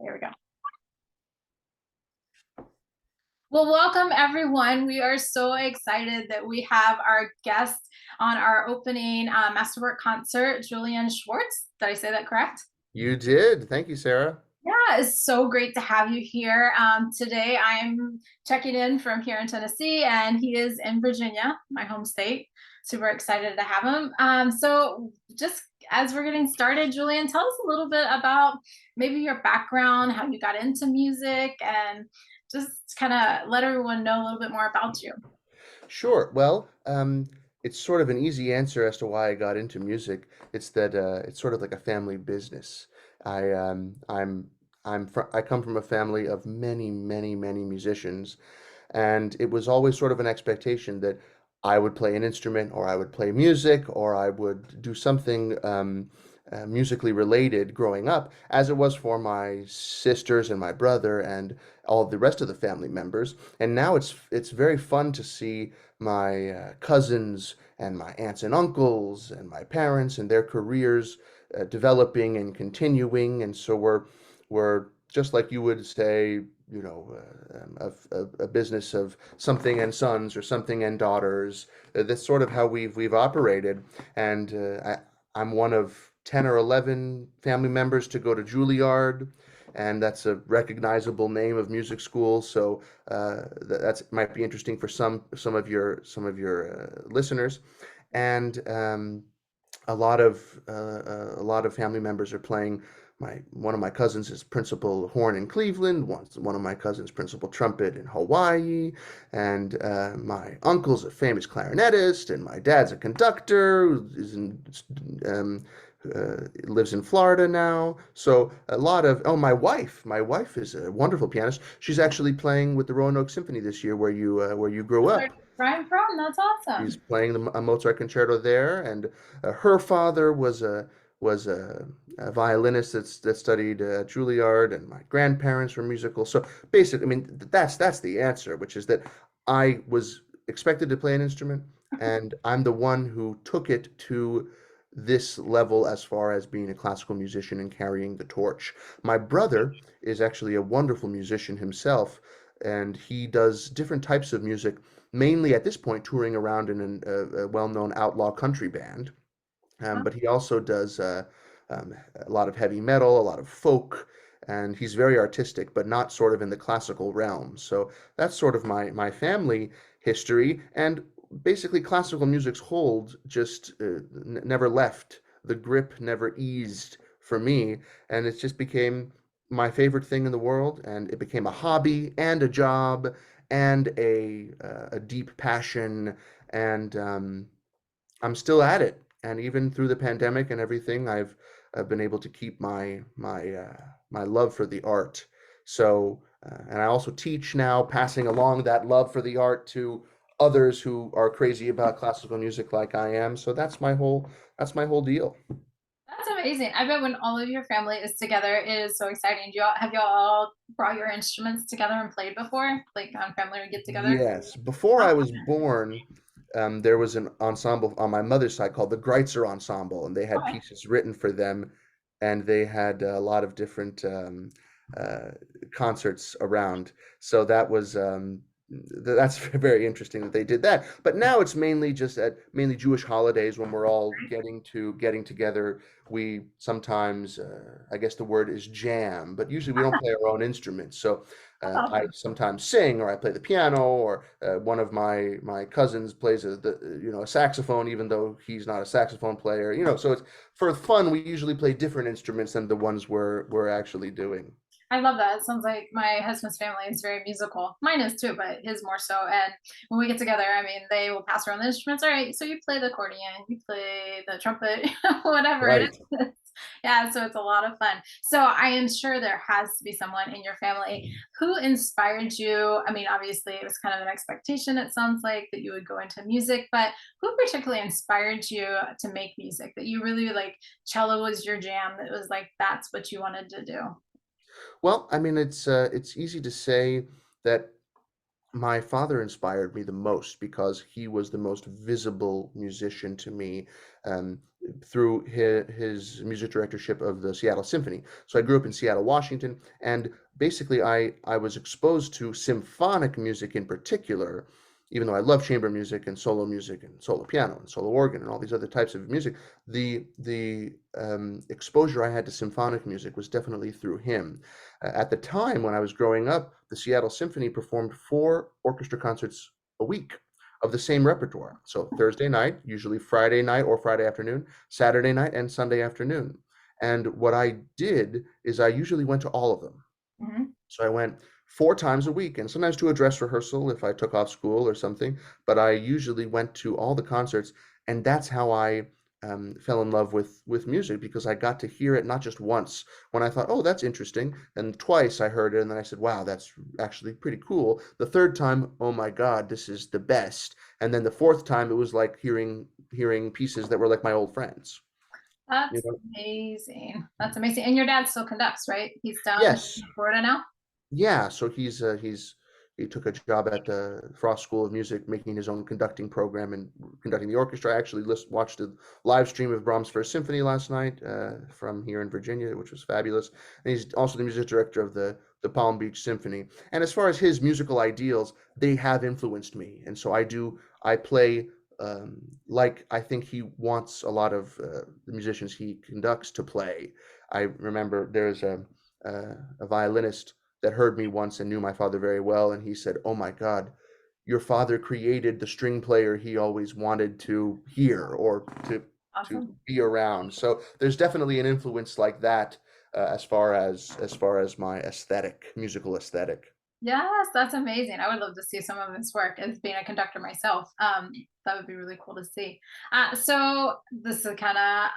There we go. Well, welcome everyone. We are so excited that we have our guest on our opening Masterwork concert, Julian Schwartz. Did I say that correct? You did. Thank you, Sarah. Yeah, it's so great to have you here. Today I'm checking in from here in Tennessee, and he is in Virginia, my home state. Super excited to have him. So just as we're getting started, Julian, tell us a little bit about maybe your background, how you got into music, and just kind of let everyone know a little bit more about you. Sure. Well, it's sort of an easy answer as to why I got into music. It's that it's sort of like a family business. I I come from a family of many, many, many musicians, and it was always sort of an expectation that I would play an instrument, or I would play music, or I would do something musically related growing up, as it was for my sisters and my brother and all the rest of the family members. And now it's very fun to see my cousins and my aunts and uncles and my parents and their careers developing and continuing. And so we're just like you would say, you know, a business of something and sons or something and daughters. That's sort of how we've operated. And I'm one of 10 or 11 family members to go to Juilliard, and that's a recognizable name of music school. So that's might be interesting for some of your listeners. And a lot of family members are playing. One of my cousins is principal horn in Cleveland. One of my cousins principal trumpet in Hawaii, and my uncle's a famous clarinetist, and my dad's a conductor who is lives in Florida now. So a lot of my wife is a wonderful pianist. She's actually playing with the Roanoke Symphony this year, where you grew up. Where I'm from, that's She's awesome. playing a Mozart concerto there, and her father was a violinist that studied Juilliard, and my grandparents were musical. So basically, I mean, that's the answer, which is that I was expected to play an instrument, and I'm the one who took it to this level as far as being a classical musician and carrying the torch. My brother is actually a wonderful musician himself, and he does different types of music, mainly at this point touring around in a well-known outlaw country band. But he also does a lot of heavy metal, a lot of folk, and he's very artistic, but not sort of in the classical realm. So that's sort of my family history, and basically classical music's hold just never left. The grip never eased for me, and it just became my favorite thing in the world, and it became a hobby and a job and a deep passion, and I'm still at it. And even through the pandemic and everything, I've been able to keep my love for the art. So, and I also teach now, passing along that love for the art to others who are crazy about classical music like I am. So that's my whole deal. That's amazing. I bet when all of your family is together, it is so exciting. Do y'all have y'all all brought your instruments together and played before, like on family get together? Yes. Before I was born, there was an ensemble on my mother's side called the Greitzer Ensemble, and they had Okay. pieces written for them, and they had a lot of different uh, concerts around. So that's very interesting that they did that. But now it's mainly just at mainly Jewish holidays when we're all getting together. We sometimes, I guess the word is jam, but usually we don't play our own instruments. So That's I awesome. sometimes sing, or I play the piano, or one of my cousins plays a saxophone, even though he's not a saxophone player. So it's for fun. We usually play different instruments than the ones we're actually doing. I love that. It sounds like my husband's family is very musical. Mine is too, but his more so. And when we get together, I mean, they will pass around the instruments. All right, so you play the accordion, you play the trumpet, whatever it Right. is. Yeah, so it's a lot of fun. So I am sure there has to be someone in your family who inspired you. I mean, obviously, it was kind of an expectation, it sounds like, that you would go into music, but who particularly inspired you to make music that you really like? Cello was your jam. It was like, that's what you wanted to do. Well, I mean, it's easy to say that My father inspired me the most because he was the most visible musician to me, um, through his music directorship of the Seattle Symphony. So I grew up in Seattle, Washington, and basically I was exposed to symphonic music in particular, even though I love chamber music and solo piano and solo organ and all these other types of music. The exposure I had to symphonic music was definitely through him. At the time when I was growing up, the Seattle Symphony performed 4 orchestra concerts a week of the same repertoire. So Thursday night, usually Friday night or Friday afternoon, Saturday night, and Sunday afternoon. And what I did is I usually went to all of them. Mhm. So I went 4 times a week, and sometimes to a dress rehearsal if I took off school or something. But I usually went to all the concerts, and that's how I fell in love with music, because I got to hear it not just once when I thought, oh, that's interesting, and twice I heard it, and then I said, wow, that's actually pretty cool. The third time, oh my God, this is the best. And then the fourth time, it was like hearing pieces that were like my old friends. You That's know? amazing. That's amazing. And your dad still conducts, right? He's down Yes. in Florida now? Yeah, so he took a job at the Frost School of Music, making his own conducting program and conducting the orchestra. I actually watched a live stream of Brahms' First Symphony last night, from here in Virginia, which was fabulous. And he's also the music director of the Palm Beach Symphony. And as far as his musical ideals, they have influenced me. And so I play, like I think he wants a lot of the musicians he conducts to play. I remember there's a violinist that heard me once and knew my father very well, and he said, "Oh my God, your father created the string player he always wanted to hear or to Awesome. be around." So there's definitely an influence like that, as far as my musical aesthetic. Yes, that's amazing. I would love to see some of his work as being a conductor myself. That would be really cool to see. So this is kind of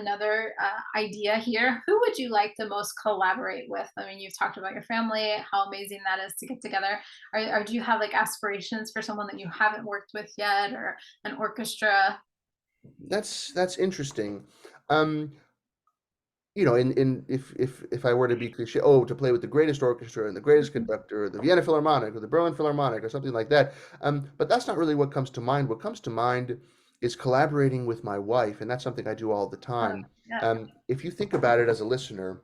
another idea here. Who would you like to most collaborate with? I mean, you've talked about your family, how amazing that is to get together. Or do you have like aspirations for someone that you haven't worked with yet, or an orchestra? That's interesting. Um, in if I were to be cliche, oh, to play with the greatest orchestra and the greatest Mhm. conductor, or the Vienna Philharmonic or the Berlin Philharmonic or something like that. But that's not really what comes to mind. What comes to mind is collaborating with my wife, and that's something I do all the Oh, time. yes. If you think about it as a listener,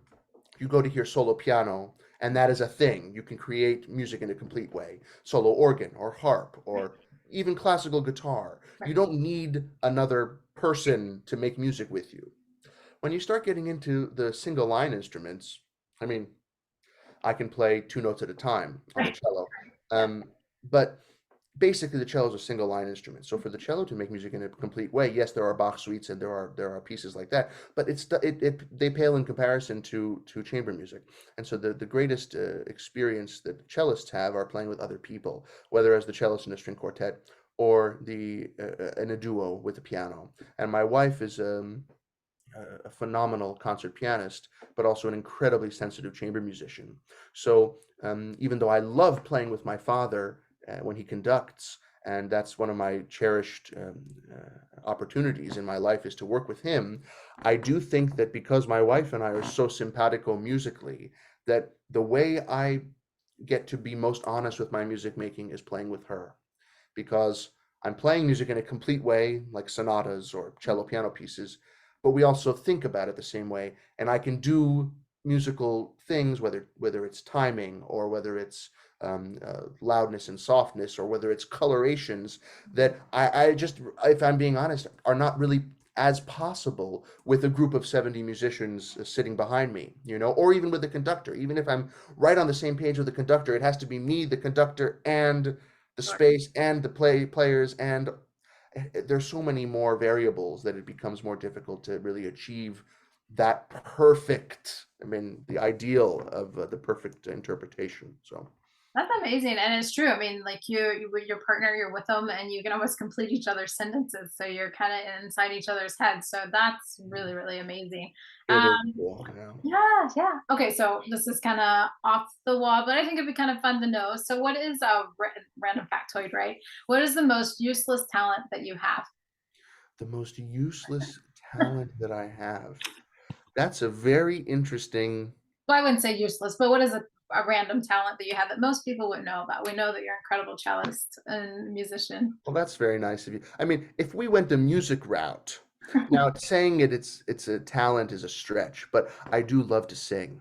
you go to hear solo piano, and that is a thing. You can create music in a complete way. Solo organ or harp Right. or even classical guitar. You Right. don't need another person to make music with you. When you start getting into the single line instruments, I mean, I can play 2 notes at a time on the Right. cello. Yeah. But basically the cello is a single line instrument. So for the cello to make music in a complete way, yes, there are Bach suites and there are pieces like that, but they pale in comparison to chamber music. And so the greatest experience that cellists have are playing with other people, whether as the cellist in a string quartet or the in a duo with the piano. And my wife is a phenomenal concert pianist, but also an incredibly sensitive chamber musician. So even though I love playing with my father when he conducts, and that's one of my cherished opportunities in my life is to work with him, I do think that because my wife and I are so simpatico musically, that the way I get to be most honest with my music making is playing with her, because I'm playing music in a complete way, like sonatas or cello piano pieces, but we also think about it the same way. And I can do musical things, whether it's timing or whether it's loudness and softness or whether it's colorations that I just, if I'm being honest, are not really as possible with a group of 70 musicians sitting behind me, or even with the conductor. Even if I'm right on the same page with the conductor, it has to be me, the conductor, and the Sure. space and the players, and there's so many more variables that it becomes more difficult to really achieve that perfect, I mean, the ideal of the perfect interpretation. So That's amazing, and it's true. I mean, like you with your partner, you're with them, and you can almost complete each other's sentences. So you're kind of inside each other's heads. So that's really, really amazing. it is Um, cool. Yeah. yeah, yeah. Okay, so this is kind of off the wall, but I think it'd be kind of fun to know. So, what is a random factoid? Right? What is the most useless talent that you have? The most useless talent that I have. That's a very interesting. Well, I wouldn't say useless, but what is a random talent that you have that most people wouldn't know about? We know that you're an incredible cellist and musician. Well, that's very nice of you. I mean, if we went the music route, now saying it's a talent is a stretch, but I do love to sing.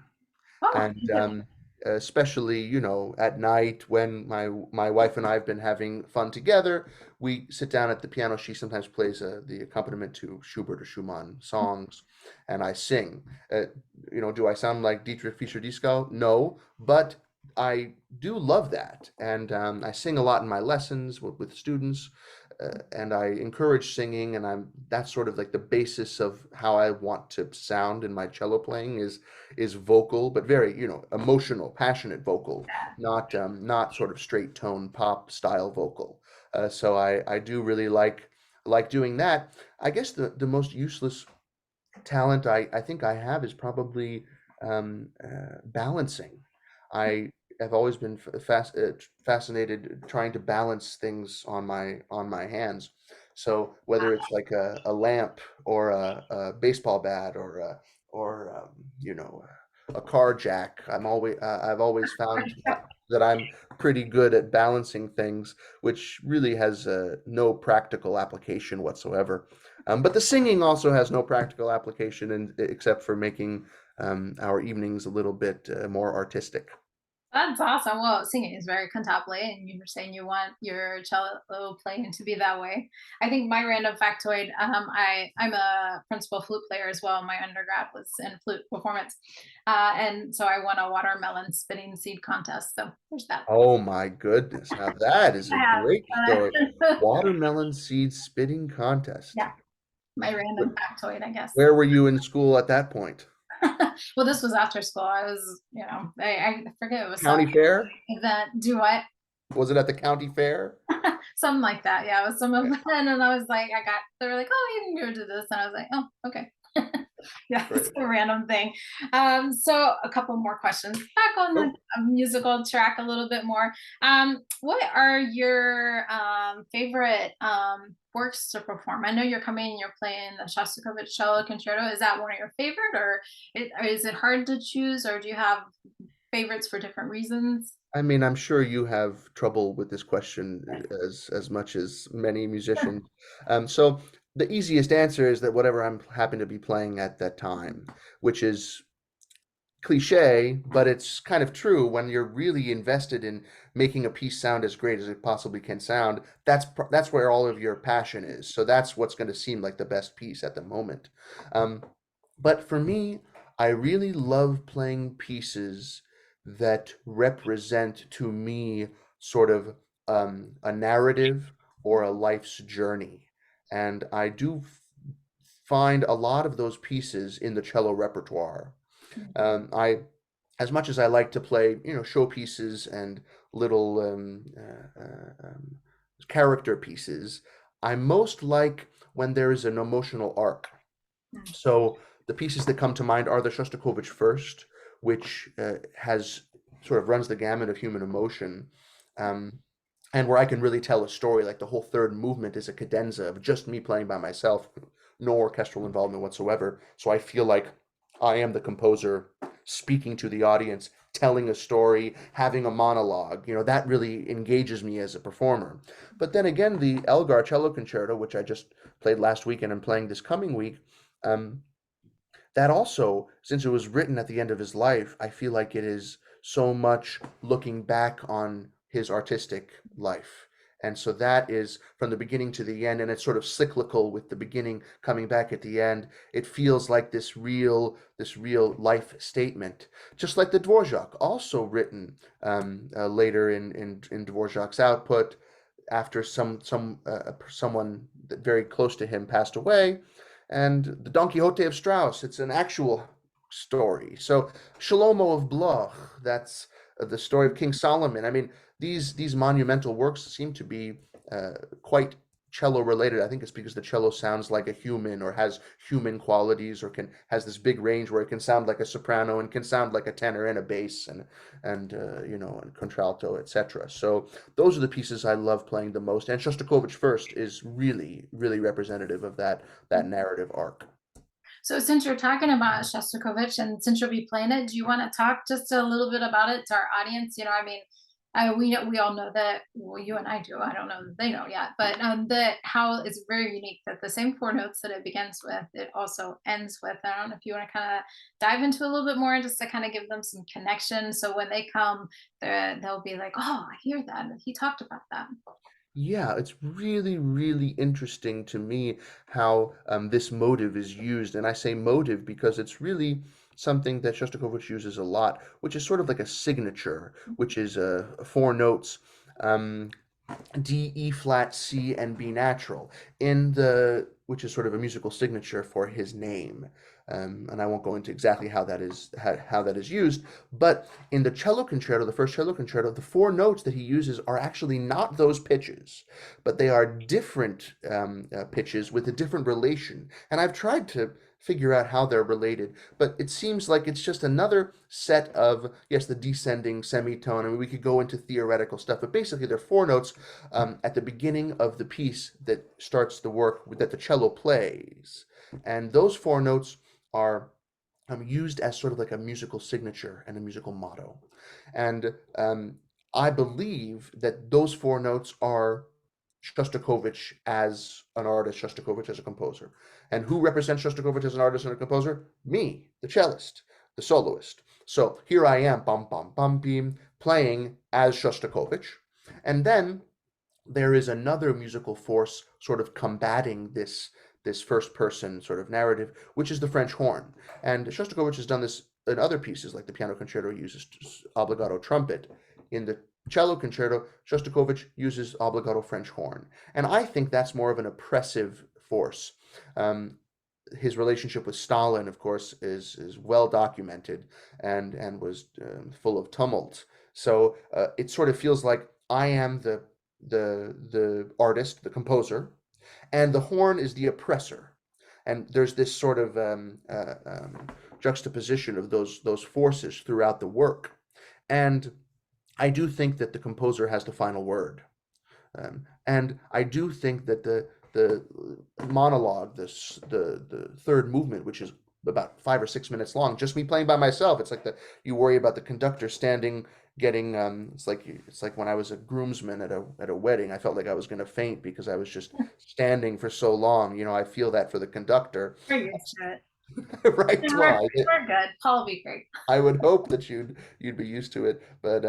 Oh, And especially, you know, at night when my wife and I have been having fun together, we sit down at the piano. She sometimes plays the accompaniment to Schubert or Schumann songs, and I sing. You know, do I sound like Dietrich Fischer-Dieskau? No, but I do love that, and I sing a lot in my lessons with students, and I encourage singing, and that's sort of like the basis of how I want to sound in my cello playing is vocal, but very, you know, emotional, passionate vocal, not sort of straight tone pop style vocal. So I do really like doing that. I guess the most useless talent I think I have is probably balancing. I have always been fascinated trying to balance things on my hands. So whether it's like a lamp or a baseball bat or you know, a car jack, I've always found that I'm pretty good at balancing things, which really has no practical application whatsoever. But the singing also has no practical application except for making our evenings a little bit more artistic. that's awesome. Well, singing is very cantabile, and you were saying you want your cello playing to be that way. I think my random factoid, I'm a principal flute player as well. My undergrad was in flute performance, and so I won a watermelon spitting seed contest. So there's that. Oh my goodness. Now that is a Yeah, great story. Watermelon seed spitting contest. yeah, my random factoid, I guess. Where were you in school at that point? Well, this was after school. I was, I forget, it was some County fair? event. Do what? Was it at the county fair? Something like that. Yeah, it was some event, and I was like, they were like, oh, you can go to this, and I was like, oh, okay. Yeah, it's Great. a random thing. So a couple more questions. Back on the Oh, musical track a little bit more. What are your favorite works to perform? I know you're coming, you're playing the Shostakovich Cello Concerto. Is that one of your favorite, or is it hard to choose, or do you have favorites for different reasons? I mean, I'm sure you have trouble with this question as much as many musicians. So the easiest answer is that whatever I'm happen to be playing at that time, which is cliche, but it's kind of true when you're really invested in making a piece sound as great as it possibly can sound. That's where all of your passion is. So that's what's going to seem like the best piece at the moment. Um, but for me, I really love playing pieces that represent to me sort of a narrative or a life's journey. And I do find a lot of those pieces in the cello repertoire. I, as much as I like to play, you know, showpieces and little character pieces, I most like when there is an emotional arc. So the pieces that come to mind are the Shostakovich First, which has sort of runs the gamut of human emotion, um, and where I can really tell a story. Like the whole third movement is a cadenza of just me playing by myself, no orchestral involvement whatsoever. So I feel like I am the composer speaking to the audience, telling a story, having a monologue. You know, that really engages me as a performer. But then again, the Elgar Cello Concerto, which I just played last week and I'm playing this coming week, um, that also, since it was written at the end of his life, I feel like it is so much looking back on his artistic life. And so that is from the beginning to the end, and it's sort of cyclical with the beginning coming back at the end. It feels like this real life statement, just like the Dvorak, also written later in Dvorak's output after someone very close to him passed away, and the Don Quixote of Strauss. It's an actual story. So Shlomo of Bloch, that's the story of King Solomon. I mean, these monumental works seem to be quite cello related. I think it's because the cello sounds like a human or has human qualities or can has this big range where it can sound like a soprano and can sound like a tenor and a bass and you know, and contralto, etc. So those are the pieces I love playing the most. And Shostakovich First is really representative of that narrative arc. So since you're talking about Shostakovich and since you'll be playing it, do you want to talk just a little bit about it to our audience? I mean, we all know that. Well, you and I do. I don't know that they know yet, but that how it's very unique that the same four notes that it begins with, it also ends with. I don't know if you want to kind of dive into a little bit more, just to kind of give them some connection, so when they come, they'll be like, "Oh, I hear that. He talked about that." Yeah, it's really, really interesting to me how this motive is used. And I say motive because it's really something that Shostakovich uses a lot, which is sort of like a signature, which is four notes. Um, D, E flat, C, and B natural which is sort of a musical signature for his name. And I won't go into exactly how that is used, but in the cello concerto, the first cello concerto, the four notes that he uses are actually not those pitches, but they are different pitches with a different relation. And I've tried to figure out how they're related, but it seems like it's just another set of, yes, the descending semitone. I mean, we could go into theoretical stuff, but basically there are four notes at the beginning of the piece that starts the work that the cello plays. And those four notes are used as sort of like a musical signature and a musical motto. And I believe that those four notes are Shostakovich as an artist, Shostakovich as a composer. And who represents Shostakovich as an artist and a composer? Me, the cellist, the soloist. So here I am, bum bum bum bim, playing as Shostakovich. And then there is another musical force sort of combating this first person sort of narrative, which is the French horn. And Shostakovich has done this in other pieces, like the piano concerto uses obbligato trumpet. In the cello concerto, Shostakovich uses obbligato French horn. And I think that's more of an oppressive force. His relationship with Stalin, of course, is well documented and was full of tumult. So it sort of feels like I am the artist, the composer, and the horn is the oppressor. And there's this sort of juxtaposition of those forces throughout the work. And I do think that the composer has the final word. And I do think that the monologue, the third movement, which is about 5 or 6 minutes long, just me playing by myself. It's like you worry about the conductor standing, getting it's like when I was a groomsman at a wedding. I felt like I was going to faint because I was just standing for so long. I feel that for the conductor. We're used to it. Right? Yeah, Well, we're good. Paul will be great. I would hope that you'd be used to it, but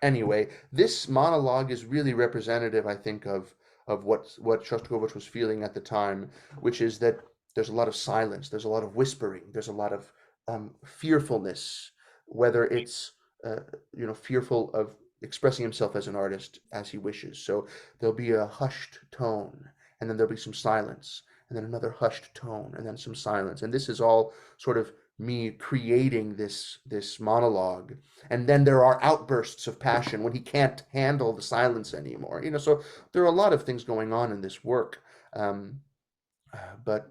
anyway, this monologue is really representative, I think, of what Shostakovich was feeling at the time, which is that there's a lot of silence, there's a lot of whispering, there's a lot of fearfulness, whether it's fearful of expressing himself as an artist as he wishes. So there'll be a hushed tone, and then there'll be some silence, and then another hushed tone, and then some silence, and this is all sort of me creating this monologue. And then there are outbursts of passion when he can't handle the silence anymore. So there are a lot of things going on in this work. But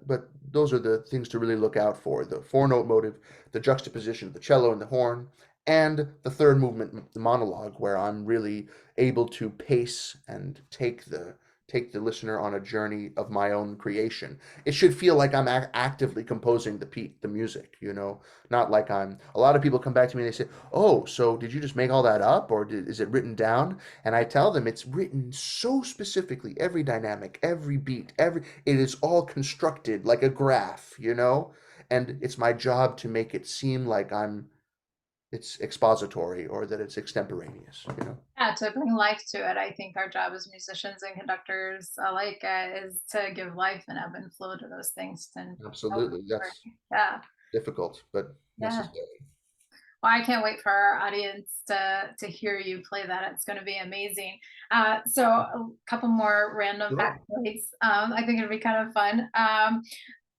those are the things to really look out for: the four note motive, the juxtaposition of the cello and the horn, and the third movement, the monologue, where I'm really able to pace and take the listener on a journey of my own creation. It should feel like I'm actively composing the music, not like a lot of people come back to me and they say, "Oh, so did you just make all that up, or is it written down?" And I tell them it's written so specifically, every dynamic, every beat, it is all constructed like a graph, and it's my job to make it seem like it's expository or that it's extemporaneous. Yeah, to bring life to it. I think our job as musicians and conductors alike is to give life and ebb and flow to those things. And Absolutely. That's yeah, difficult, but yeah. necessary. Well, I can't wait for our audience to hear you play that. It's going to be amazing. So a couple more random Sure. factoids. I think it'll be kind of fun.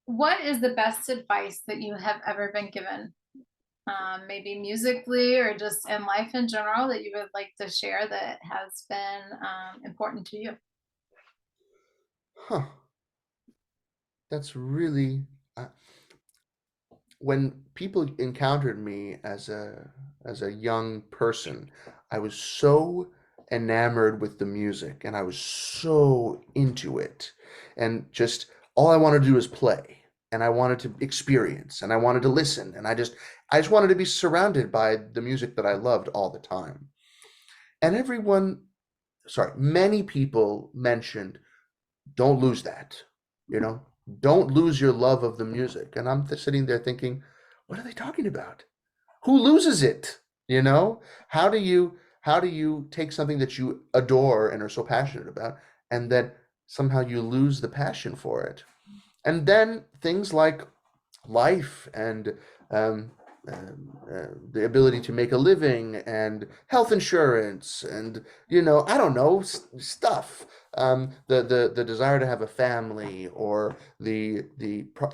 What is the best advice that you have ever been given? Maybe musically or just in life in general, that you would like to share that has been important to you? Huh. That's really when people encountered me as a young person, I was so enamored with the music and I was so into it, and just all I wanted to do is play. and I wanted to experience, and I wanted to listen, and I just wanted to be surrounded by the music that I loved all the time. And many people mentioned, don't lose that, you know, don't lose your love of the music. And I'm sitting there thinking, what are they talking about? Who loses it? You know, how do you take something that you adore and are so passionate about, and that somehow you lose the passion for it? And then things like life and um, the ability to make a living and health insurance and, I don't know, stuff. The desire to have a family, or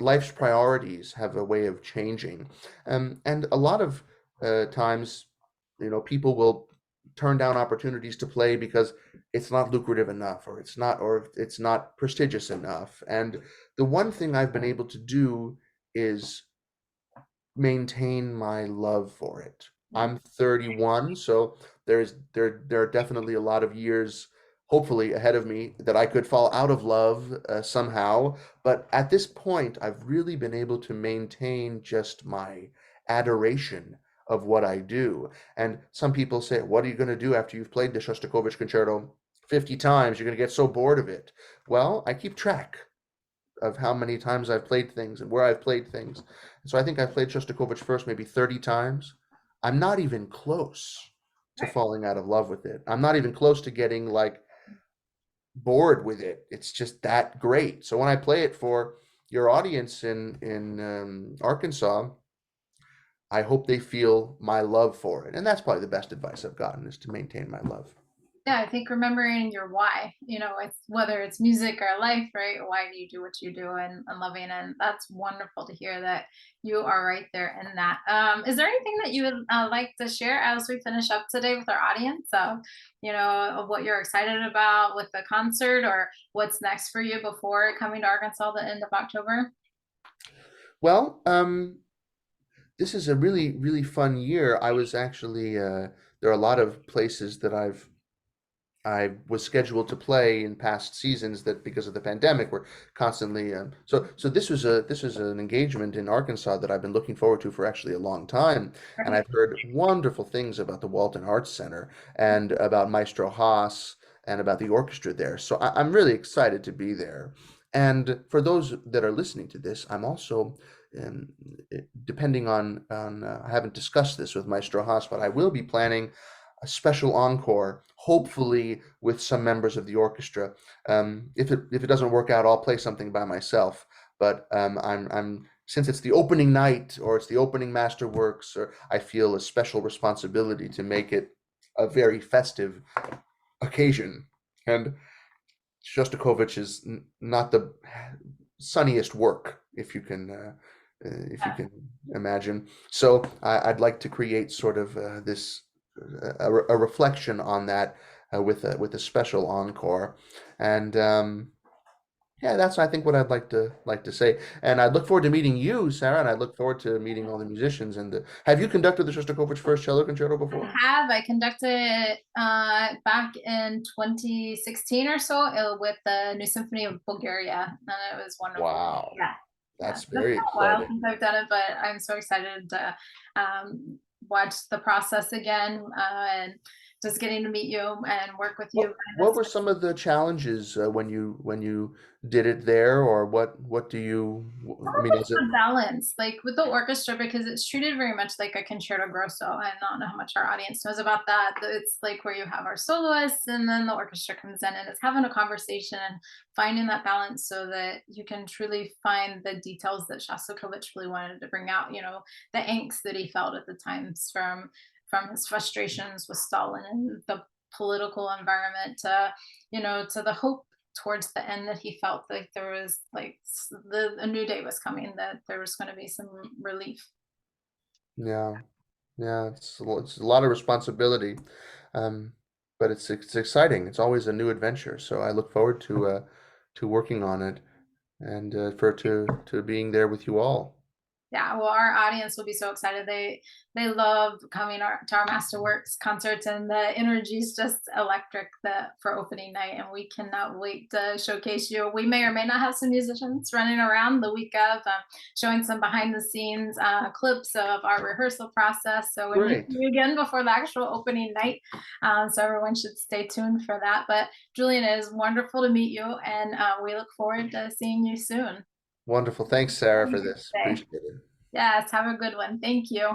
life's priorities have a way of changing. And a lot of times, people will turn down opportunities to play because it's not lucrative enough, or it's not prestigious enough. And the one thing I've been able to do is maintain my love for it. I'm 31, so there are definitely a lot of years, hopefully, ahead of me that I could fall out of love somehow. But at this point, I've really been able to maintain just my adoration of what I do. And some people say, "What are you going to do after you've played the Shostakovich Concerto 50 times? You're going to get so bored of it." Well, I keep track of how many times I've played things and where I've played things. So I think I've played Shostakovich first maybe 30 times. I'm not even close to Right. falling out of love with it. I'm not even close to getting like bored with it. It's just that great. So when I play it for your audience in Arkansas, I hope they feel my love for it. And that's probably the best advice I've gotten, is to maintain my love. Yeah, I think remembering your why, it's whether it's music or life, right? Why do you do what you do, and loving, and that's wonderful to hear that you are right there in that. Is there anything that you would like to share as we finish up today with our audience? Of what you're excited about with the concert, or what's next for you before coming to Arkansas the end of October? Well, this is a really, really fun year. I was actually, there are a lot of places that I was scheduled to play in past seasons that, because of the pandemic, were constantly so this was an engagement in Arkansas that I've been looking forward to for actually a long time. And Right. I've heard wonderful things about the Walton Arts Center, and about Maestro Haas, and about the orchestra there. So I'm really excited to be there. And for those that are listening to this, I'm also um, depending on I haven't discussed this with Maestro Haas, but I will be planning a special encore, hopefully with some members of the orchestra. If it doesn't work out, I'll play something by myself. But I'm since it's the opening night, or it's the opening masterworks, or I feel a special responsibility to make it a very festive occasion. And Shostakovich is not the sunniest work, if you can imagine. So I'd like to create sort of this a reflection on that, with a special encore. And yeah, that's, I think, what I'd like to say. And I look forward to meeting you, Sarah, and I look forward to meeting all the musicians. And have you conducted the Shostakovich First Cello Concerto before? I conducted back in 2016 or so, with the New Symphony of Bulgaria, and it was wonderful. Wow, Yeah, yeah. that's It's been very a while exciting. since I've done it, but I'm so excited to watch the process again, and just getting to meet you and work with you. What were some of the challenges when you did it there, or what do you? I mean, is it? A balance, like with the orchestra, because it's treated very much like a concerto grosso. I don't know how much our audience knows about that. But it's like where you have our soloists, and then the orchestra comes in, and it's having a conversation and finding that balance so that you can truly find the details that Shostakovich really wanted to bring out. The angst that he felt at the times, from his frustrations with Stalin and the political environment, to the hope towards the end that he felt like there was, like, a new day was coming, that there was going to be some relief. Yeah, yeah, it's a lot of responsibility, um, but it's exciting. It's always a new adventure. So I look forward to working on it, and to being there with you all. Yeah, well, our audience will be so excited. They love coming to our Masterworks concerts, and the energy is just electric for opening night, and we cannot wait to showcase you. We may or may not have some musicians running around the week of, showing some behind the scenes clips of our rehearsal process. So we may see Great. you again before the actual opening night. So everyone should stay tuned for that. But Julian, it is wonderful to meet you, and we look forward to seeing you soon. Wonderful. Thanks, Sarah, Have a for great this. day. Appreciate it. Yes, have a good one. Thank you.